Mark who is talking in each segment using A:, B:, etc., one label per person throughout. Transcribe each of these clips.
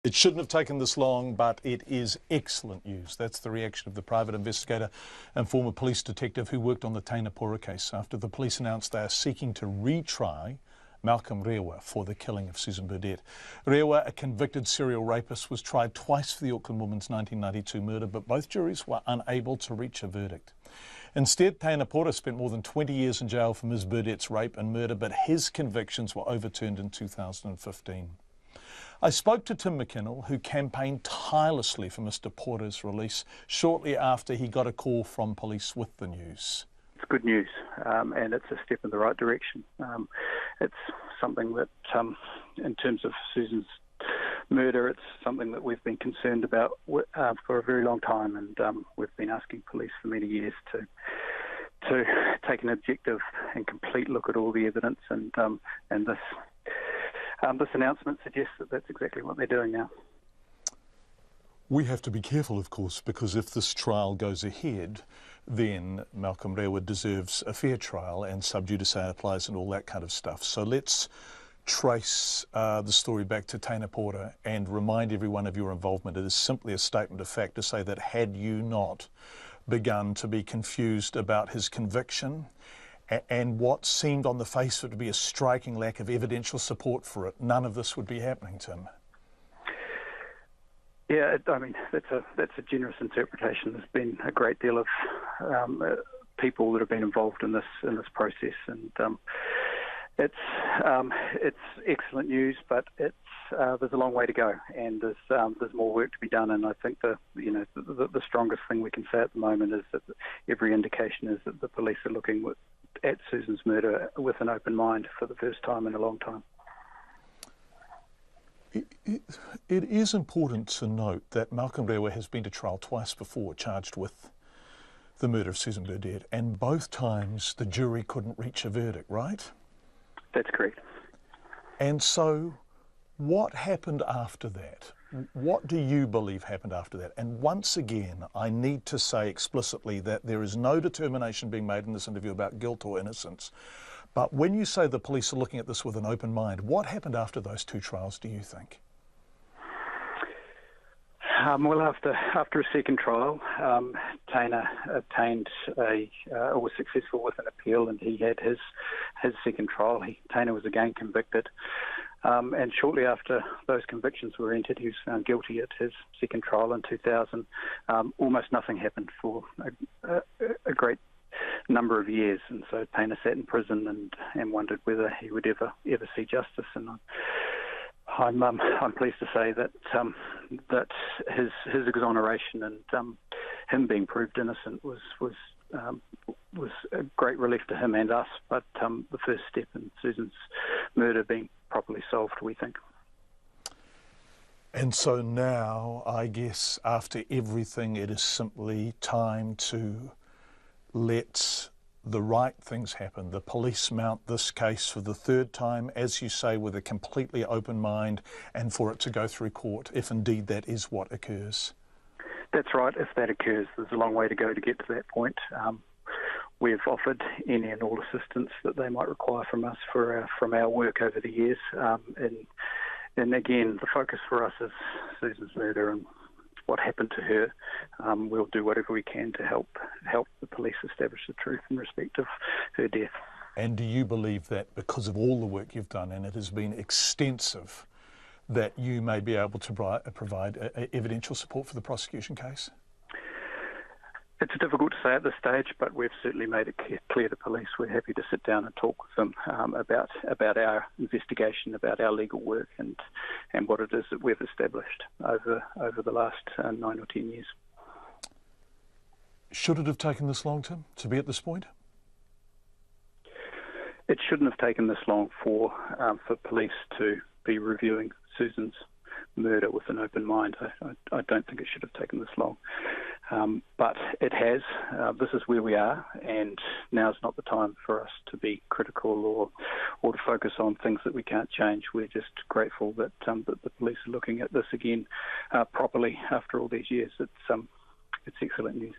A: It shouldn't have taken this long, but it is excellent news. That's the reaction of the private investigator and former police detective who worked on the Tainapora case after the police announced they are seeking to retry Malcolm Rewa for the killing of Susan Burdett. Rewa, a convicted serial rapist, was tried twice for the Auckland woman's 1992 murder, but both juries were unable to reach a verdict. Instead, Tainapora spent more than 20 years in jail for Ms Burdett's rape and murder, but his convictions were overturned in 2015. I spoke to Tim McKinnel, who campaigned tirelessly for Mr Porter's release shortly after he got a call from police with the news.
B: It's good news, and it's a step in the right direction. It's something that, in terms of Susan's murder, it's something that we've been concerned about for a very long time, and we've been asking police for many years to take an objective and complete look at all the evidence, and this announcement suggests that that's exactly what they're doing now.
A: We have to be careful, of course, because if this trial goes ahead, then Malcolm Rewa deserves a fair trial and sub judice applies and all that kind of stuff. So let's trace the story back to Tainapora and remind everyone of your involvement. It is simply a statement of fact to say that had you not begun to be confused about his conviction and what seemed on the face of it to be a striking lack of evidential support for it, none of this would be happening, Tim.
B: Yeah, I mean, that's a generous interpretation. There's been a great deal of people that have been involved in this process, and it's excellent news, but there's a long way to go, and there's more work to be done. And I think the strongest thing we can say at the moment is that every indication is that the police are looking at Susan's murder with an open mind for the first time in a long time.
A: It is important to note that Malcolm Rewa has been to trial twice before, charged with the murder of Susan Burdett, and both times the jury couldn't reach a verdict, right?
B: That's correct.
A: And so what happened after that? What do you believe happened after that? And once again, I need to say explicitly that there is no determination being made in this interview about guilt or innocence. But when you say the police are looking at this with an open mind, what happened after those two trials, do you think?
B: Well, after a second trial, Taina was successful with an appeal, and he had his second trial. Taina was again convicted, and shortly after those convictions were entered, he was found guilty at his second trial in 2000. Almost nothing happened for a great number of years, and so Taina sat in prison and wondered whether he would ever see justice. And I'm pleased to say that his exoneration and him being proved innocent was a great relief to him and us. But the first step in Susan's murder being properly solved, we think. And
A: so now, I guess, after everything, it is simply time to let the right things happen. The police mount this case for the third time, as you say, with a completely open mind, and for it to go through court, if indeed that is what occurs.
B: That's right. If that occurs, there's a long way to go to get to that point. We've offered any and all assistance that they might require from us from our work over the years. And again, the focus for us is Susan's murder and what happened to her. We'll do whatever we can to help the police establish the truth in respect of her death.
A: And do you believe that because of all the work you've done, and it has been extensive, that you may be able to provide evidential support for the prosecution case?
B: It's difficult to say at this stage, but we've certainly made it clear to police we're happy to sit down and talk with them about our investigation, about our legal work, and what it is that we've established over the last 9 or 10 years.
A: Should it have taken this long, Tim, to be at this point?
B: It shouldn't have taken this long for police to be reviewing Susan's murder with an open mind. I don't think it should have taken this long. But it has. This is where we are, and now's not the time for us to be critical or to focus on things that we can't change. We're just grateful that the police are looking at this again properly after all these years. It's excellent news.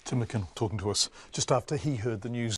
A: Tim McKinnel talking to us just after he heard the news.